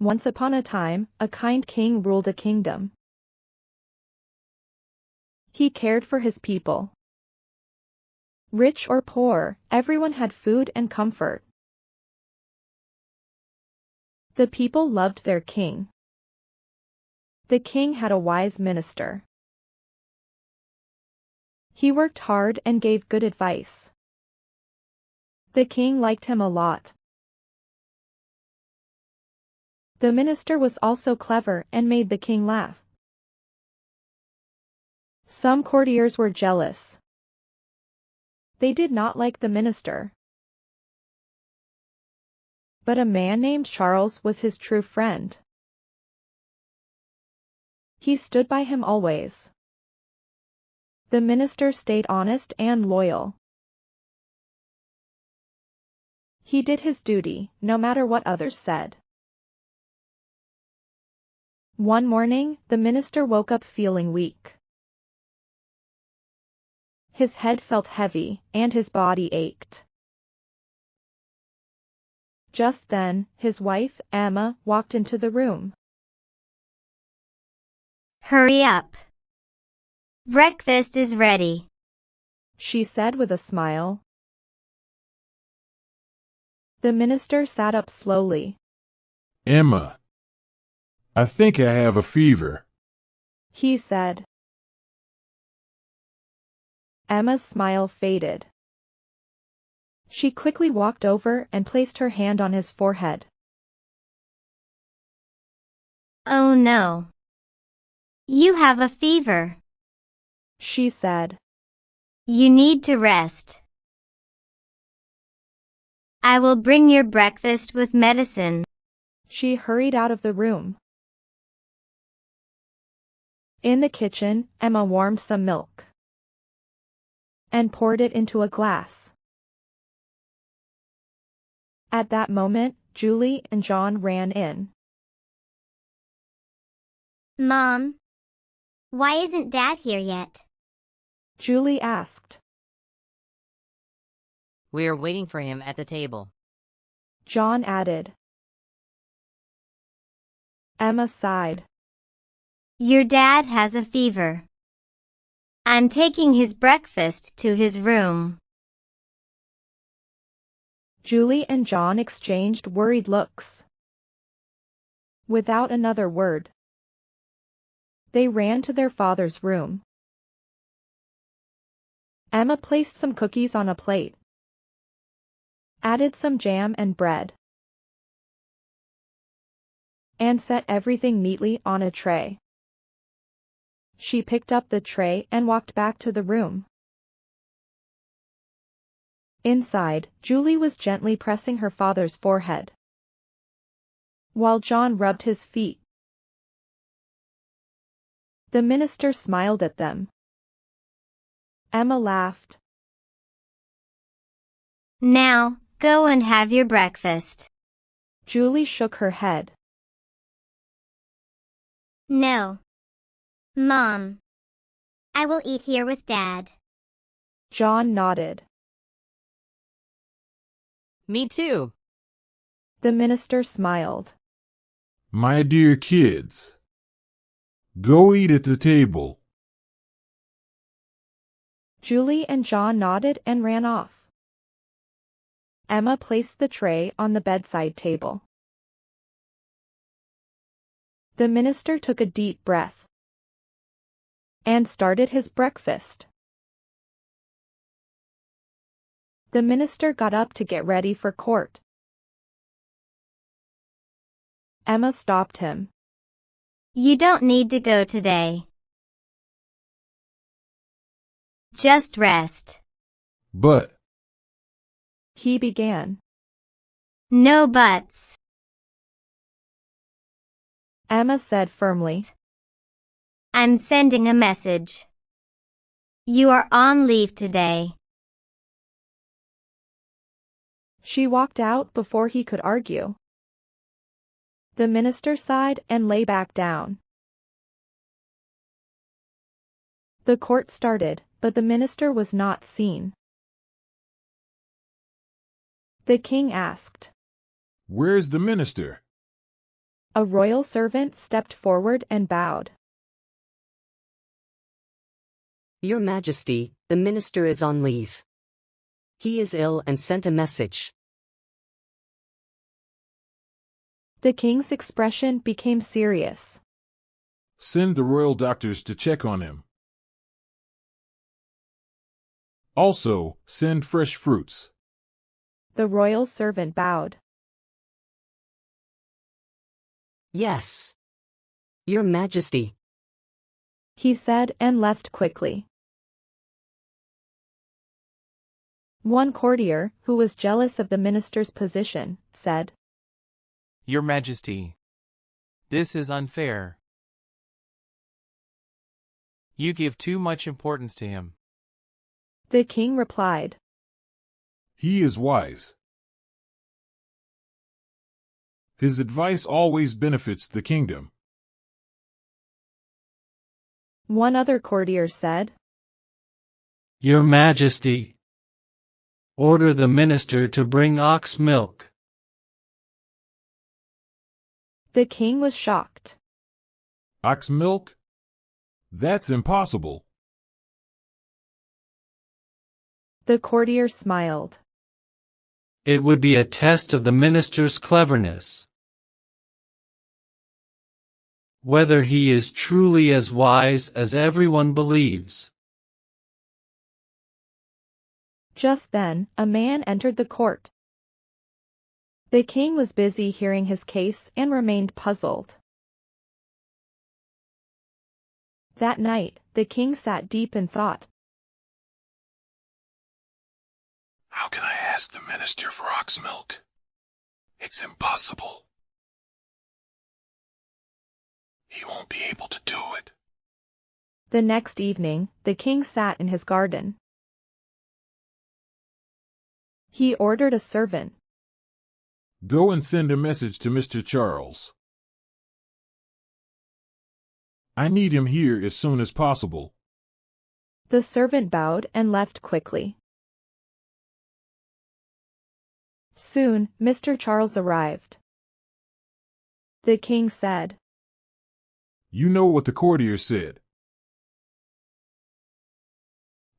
Once upon a time, a kind king ruled a kingdom. He cared for his people. Rich or poor, everyone had food and comfort. The people loved their king. The king had a wise minister. He worked hard and gave good advice. The king liked him a lot. The minister was also clever and made the king laugh. Some courtiers were jealous. They did not like the minister. But a man named Charles was his true friend. He stood by him always. The minister stayed honest and loyal. He did his duty, no matter what others said. One morning, the minister woke up feeling weak. His head felt heavy, and his body ached. Just then, his wife, Emma, walked into the room. Hurry up. Breakfast is ready, She said with a smile. The minister sat up slowly. Emma, I think I have a fever. He said. Emma's smile faded. She quickly walked over and placed her hand on his forehead. Oh no. You have a fever. She said. You need to rest. I will bring your breakfast with medicine. She hurried out of the room. In the kitchen, Emma warmed some milk and poured it into a glass. At that moment, Julie and John ran in. Mom, why isn't Dad here yet? Julie asked. We are waiting for him at the table. John added. Emma sighed. Your dad has a fever. I'm taking his breakfast to his room. Julie and John exchanged worried looks. Without another word, they ran to their father's room. Emma placed some cookies on a plate, added some jam and bread, and set everything neatly on a tray. She picked up the tray and walked back to the room. Inside, Julie was gently pressing her father's forehead, while John rubbed his feet. The minister smiled at them. Emma laughed. Now, go and have your breakfast. Julie shook her head. No. Mom, I will eat here with Dad. John nodded. Me too. The minister smiled. My dear kids, go eat at the table. Julie and John nodded and ran off. Emma placed the tray on the bedside table. The minister took a deep breath and started his breakfast. The minister got up to get ready for court. Emma stopped him. You don't need to go today. Just rest. But He began. No buts. Emma said firmly. I'm sending a message. You are on leave today. She walked out before he could argue. The minister sighed and lay back down. The court started, but the minister was not seen. The king asked, where's the minister? A royal servant stepped forward and bowed. Your Majesty, the minister is on leave. He is ill and sent a message. The king's expression became serious. Send the royal doctors to check on him. Also, send fresh fruits. The royal servant bowed. Yes. Your Majesty. He said and left quickly. One courtier, who was jealous of the minister's position, said, Your Majesty, this is unfair. You give too much importance to him. The king replied, He is wise. His advice always benefits the kingdom. One other courtier said, Your Majesty, order the minister to bring ox milk. The king was shocked. Ox milk? That's impossible. The courtier smiled. It would be a test of the minister's cleverness. Whether he is truly as wise as everyone believes. Just then, a man entered the court. The king was busy hearing his case and remained puzzled. That night, the king sat deep in thought. How can I ask the minister for ox milk? It's impossible. He won't be able to do it. The next evening, the king sat in his garden. He ordered a servant. Go and send a message to Mr. Charles. I need him here as soon as possible. The servant bowed and left quickly. Soon, Mr. Charles arrived. The king said, You know what the courtier said.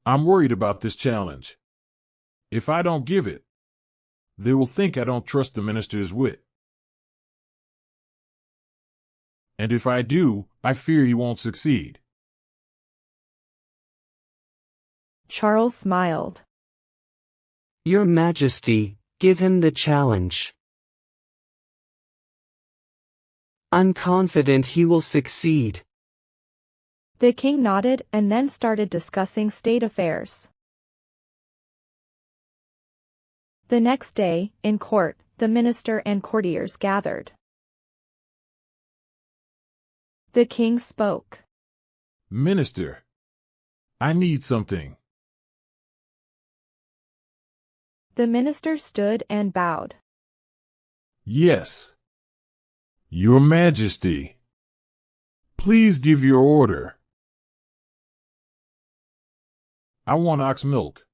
I'm worried about this challenge. If I don't give it, they will think I don't trust the minister's wit. And if I do, I fear he won't succeed. Charles smiled. Your Majesty, give him the challenge. I'm confident he will succeed. The king nodded and then started discussing state affairs. The next day, in court, the minister and courtiers gathered. The king spoke. Minister, I need something. The minister stood and bowed. Yes. Your Majesty. Please give your order. I want ox milk.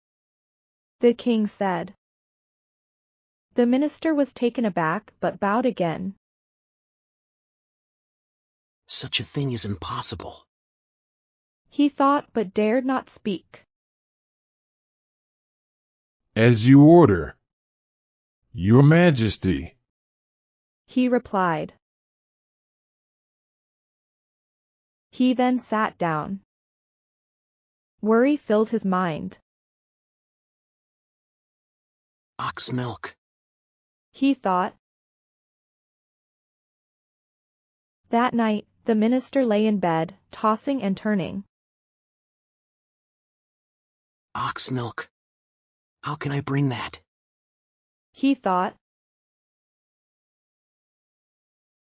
The king said. The minister was taken aback but bowed again. Such a thing is impossible. He thought but dared not speak. As you order. Your Majesty. He replied. He then sat down. Worry filled his mind. Ox milk. He thought. That night, the minister lay in bed, tossing and turning. Ox milk. How can I bring that? He thought.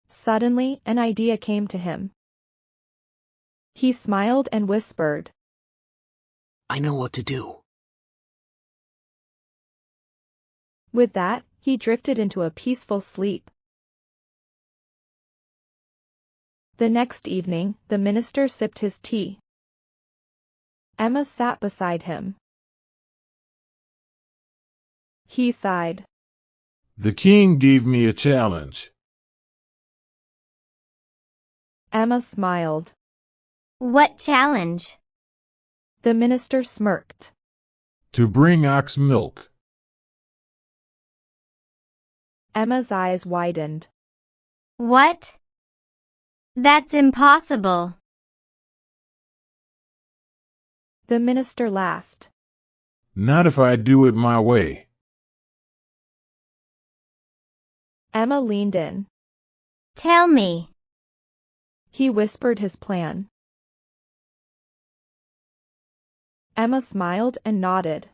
Suddenly, an idea came to him. He smiled and whispered. I know what to do. With that, he drifted into a peaceful sleep. The next evening, the minister sipped his tea. Emma sat beside him. He sighed. The king gave me a challenge. Emma smiled. What challenge? The minister smirked. To bring ox milk. Emma's eyes widened. What? That's impossible. The minister laughed. Not if I do it my way. Emma leaned in. Tell me. He whispered his plan. Emma smiled and nodded.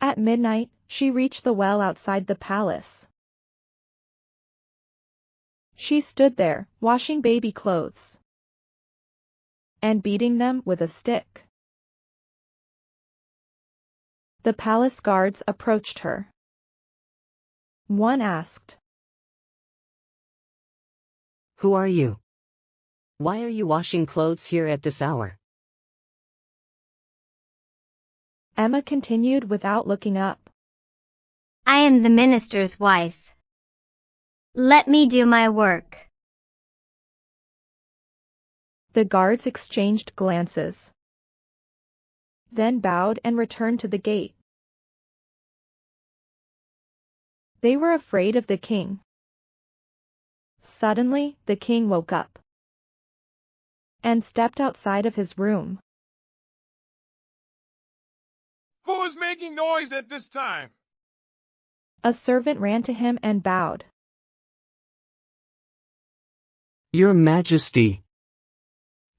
At midnight, she reached the well outside the palace. She stood there, washing baby clothes and beating them with a stick. The palace guards approached her. One asked, Who are you? Why are you washing clothes here at this hour? Emma continued without looking up. I am the minister's wife. Let me do my work. The guards exchanged glances, then bowed and returned to the gate. They were afraid of the king. Suddenly, the king woke up and stepped outside of his room. Who is making noise at this time? A servant ran to him and bowed. Your Majesty,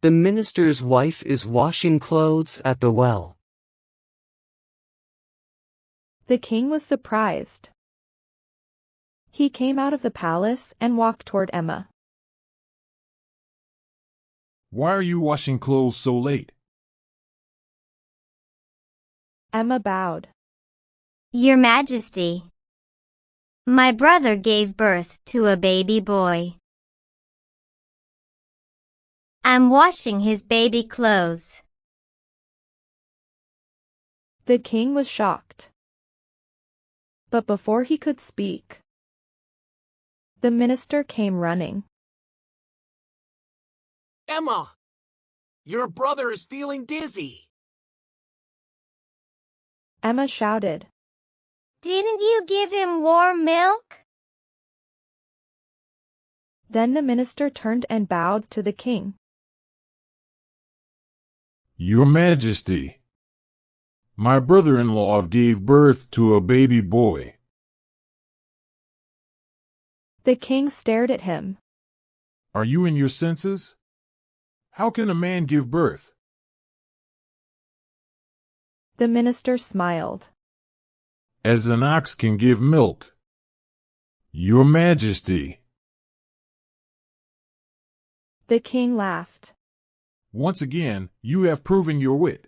the minister's wife is washing clothes at the well. The king was surprised. He came out of the palace and walked toward Emma. Why are you washing clothes so late? Emma bowed. Your Majesty, my brother gave birth to a baby boy. I'm washing his baby clothes. The king was shocked. But before he could speak, the minister came running. Emma, your brother is feeling dizzy. Emma shouted. Didn't you give him warm milk? Then the minister turned and bowed to the king. Your Majesty, my brother-in-law gave birth to a baby boy. The king stared at him. Are you in your senses? How can a man give birth? The minister smiled. As an ox can give milk. Your Majesty. The king laughed. Once again, you have proven your wit.